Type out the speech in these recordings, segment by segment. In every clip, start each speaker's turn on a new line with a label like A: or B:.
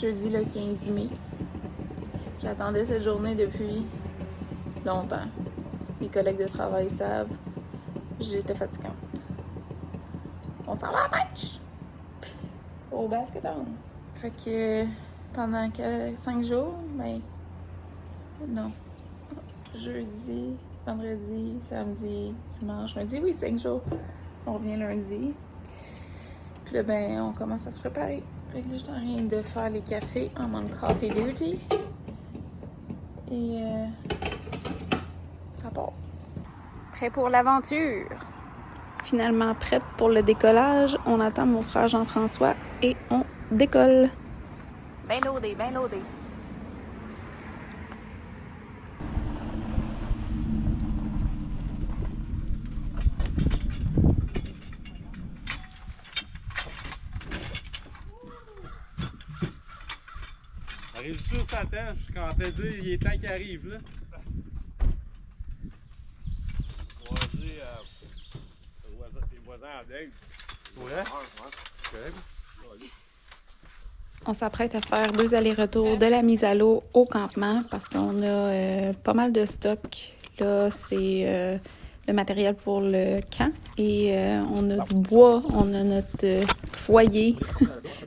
A: jeudi le 15 mai. J'attendais cette journée depuis longtemps. Mes collègues de travail savent, j'étais fatigante. On s'en va à la pêche! Au basket-on. Fait que pendant 5 jours, ben non. Jeudi, vendredi, samedi, dimanche, lundi, oui, 5 jours. On revient lundi. Puis là, ben, on commence à se préparer. Fait que là, je suis en train de faire les cafés en mode coffee dirty. Et ça part. Prêt pour l'aventure. Finalement prête pour le décollage. On attend mon frère Jean-François et on décolle. Ben loadé, ben loadé.
B: Arrive juste à temps quand t'as dit il est temps qu'il arrive là. On va dire tes voisins en deuil. Ouais? Ouais.
A: On s'apprête à faire 2 allers-retours de la mise à l'eau au campement parce qu'on a pas mal de stock. Là, c'est le matériel pour le camp et on a du bois, on a notre foyer.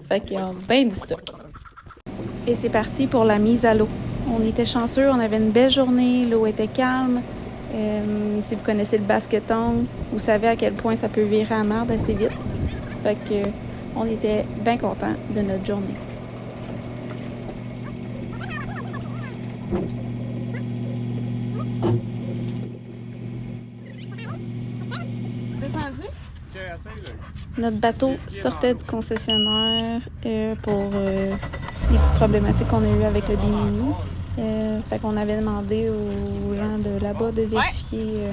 A: Fait qu'il y a bien du stock. Et c'est parti pour la mise à l'eau. On était chanceux, on avait une belle journée, l'eau était calme. Si vous connaissez le basket-on, vous savez à quel point ça peut virer à merde assez vite. Fait que on était bien contents de notre journée.
C: Descendu?
A: Notre bateau sortait du concessionnaire pour les petites problématiques qu'on a eues avec le Bimini. Fait qu'on avait demandé aux gens de là-bas de vérifier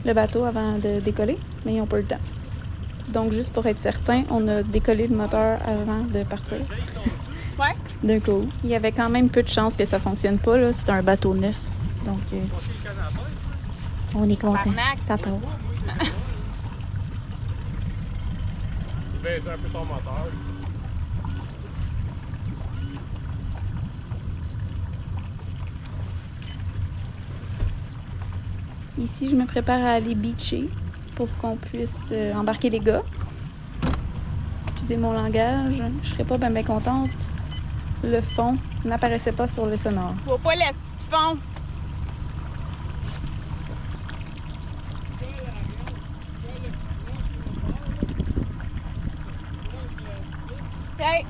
A: le bateau avant de décoller, mais ils n'ont pas eu le temps. Donc, juste pour être certain, on a décollé le moteur avant de partir.
C: Ouais.
A: D'un coup. Il y avait quand même peu de chances que ça fonctionne pas, là. C'est un bateau neuf. Donc, on est content. Ça part.
B: Baisse un peu ton moteur.
A: Ici, je me prépare à aller beacher pour qu'on puisse embarquer les gars. Excusez mon langage, je serais pas bien contente. Le fond n'apparaissait pas sur le sonore.
C: Je vois pas la petite fond. OK.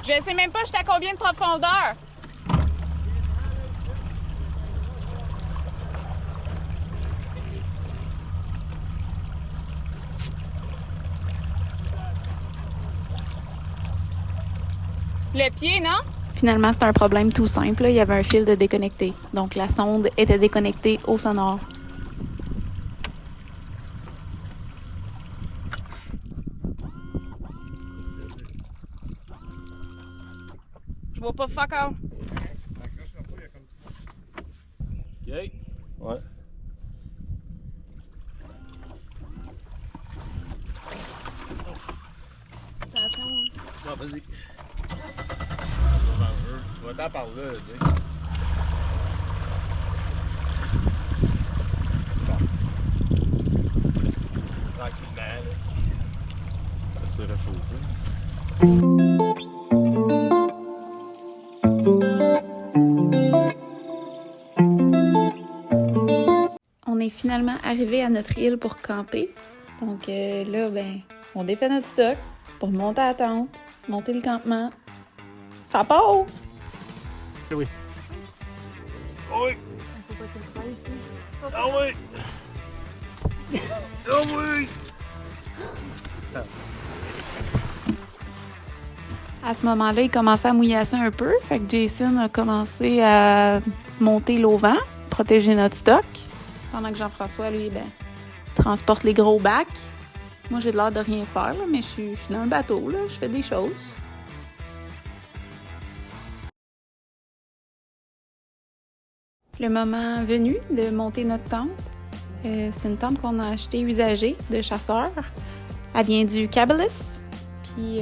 C: Je sais même pas j'étais à combien de profondeur. Le pied, non?
A: Finalement, c'était un problème tout simple. Il y avait un fil de déconnecté. Donc, la sonde était déconnectée au sonore.
C: Je vois pas fuck all.
B: OK. Ouais. Non, vas-y. Tu vas t'en par là, tu sais. Tranquillement, là. Ça se réchauffer.
A: On est finalement arrivé à notre île pour camper. Donc là, ben, on défait notre stock pour monter à la tente, monter le campement. Ça part!
B: Oui. Oui.
C: Faut pas que tu le fasses, là.
B: Ah oui. Ah oui.
A: À ce moment-là, il commençait à mouillasser un peu. Fait que Jason a commencé à monter l'auvent, protéger notre stock. Pendant que Jean-François, lui, ben, transporte les gros bacs. Moi, j'ai l'air de rien faire, là, mais je suis dans le bateau, là. Je fais des choses. Le moment venu de monter notre tente. C'est une tente qu'on a achetée usagée de chasseurs. Elle vient du Cabela's. Puis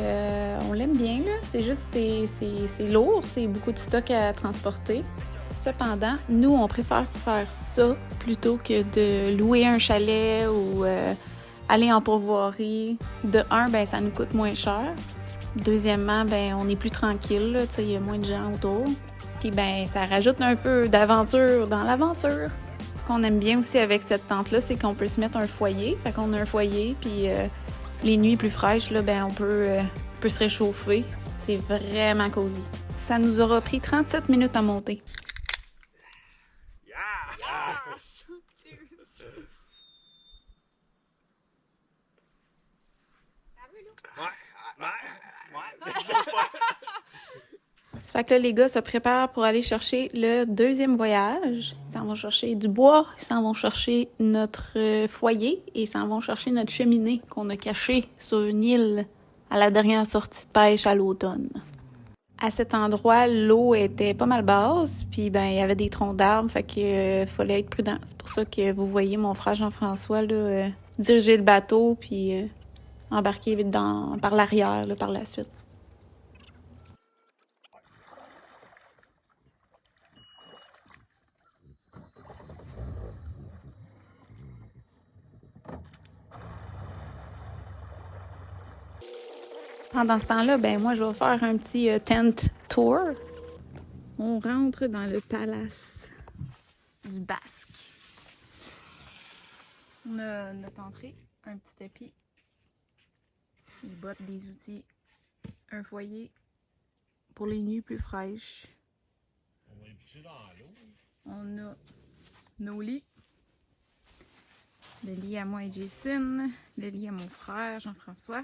A: on l'aime bien, là. C'est juste, c'est lourd, c'est beaucoup de stock à transporter. Cependant, nous, on préfère faire ça plutôt que de louer un chalet ou aller en pourvoirie. De un, ben ça nous coûte moins cher. Deuxièmement, ben on est plus tranquille, là, tu sais, il y a moins de gens autour. Puis ben ça rajoute un peu d'aventure dans l'aventure. Ce qu'on aime bien aussi avec cette tente-là, c'est qu'on peut se mettre un foyer. Fait qu'on a un foyer, puis les nuits plus fraîches, là, ben on peut se réchauffer. C'est vraiment cosy. Ça nous aura pris 37 minutes à monter. Ça fait que là, les gars se préparent pour aller chercher le deuxième voyage. Ils s'en vont chercher du bois, ils s'en vont chercher notre foyer et ils s'en vont chercher notre cheminée qu'on a cachée sur une île à la dernière sortie de pêche à l'automne. À cet endroit, l'eau était pas mal basse, puis ben il y avait des troncs d'arbres, fait que fallait être prudent. C'est pour ça que vous voyez mon frère Jean-François là, diriger le bateau puis embarquer par l'arrière là, par la suite. Pendant ce temps-là, ben moi, je vais faire un petit tent tour. On rentre dans le palace du Basque. On a notre entrée, un petit tapis, des bottes, des outils, un foyer pour les nuits plus fraîches.
B: On va les picher dans l'eau.
A: On a nos lits. Le lit à moi et Jason, le lit à mon frère Jean-François.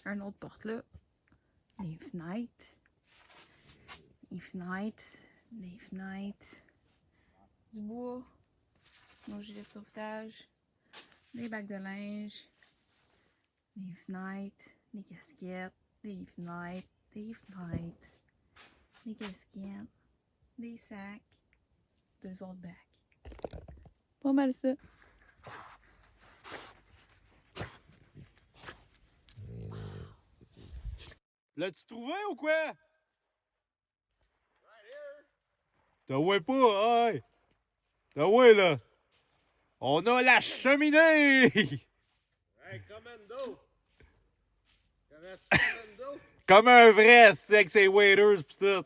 A: Un autre porte là. Les fenêtres. Les fenêtres. Les fenêtres. Du bois. Nos gilets de sauvetage. Des bacs de linge. Des fenêtres. Des casquettes. Des fenêtres. Des fenêtres. Des casquettes. Des sacs. 2 autres bacs. Pas mal ça.
B: L'as-tu trouvé ou quoi? T'as ouais pas, hey! T'as ouais là! On a la cheminée!
D: Hey, commando! Commando!
B: Comme un vrai, c'est avec ses waiters pis tout.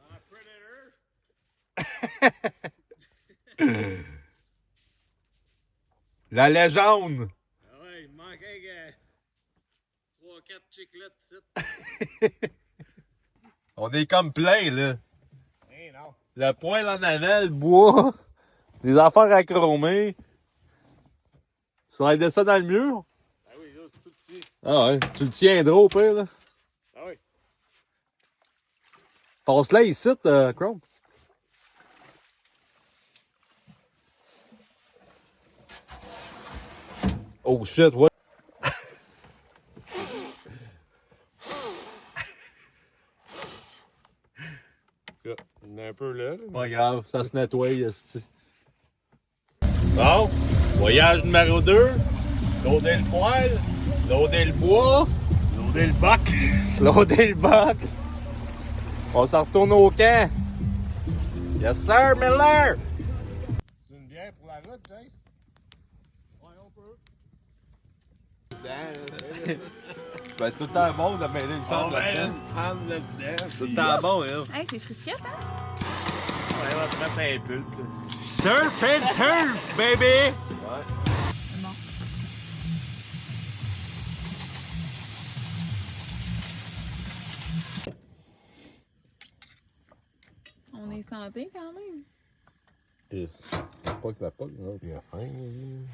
D: Predator!
B: La légende!
D: Ah ouais, il me manquait 3-4 chiclettes ici.
B: On est comme plein là.
D: Hey, non.
B: Le poêle en avant, le bois, des affaires à chromer. Slider ça dans le mur.
D: Ah oui, là, c'est tout petit.
B: Ah ouais, tu le tiendras au pire là.
D: Ah oui.
B: Passe-la ici, Chrome. Oh shit, ouais.
D: On est un peu là.
B: Pas grave, ça se nettoie, esti. Bon, voyage numéro 2. Loader le poêle, loader le bois,
D: Loader le bac.
B: loader le bac. On s'en retourne au camp. Yes sir, Miller!
D: C'est une bière pour la route, Jace? Ouais, on peut.
B: Ben, c'est tout le temps bon de mêler une femme là-dedans.
D: femme là-dedans.
B: C'est tout le temps bon, hein.
A: Hey, c'est frisquette, hein?
D: Ouais, on va te mettre un peu.
B: Surf and turf, baby!
A: C'est bon. On est santé quand même.
B: Pas que la poque, non?
D: Il a faim, lui.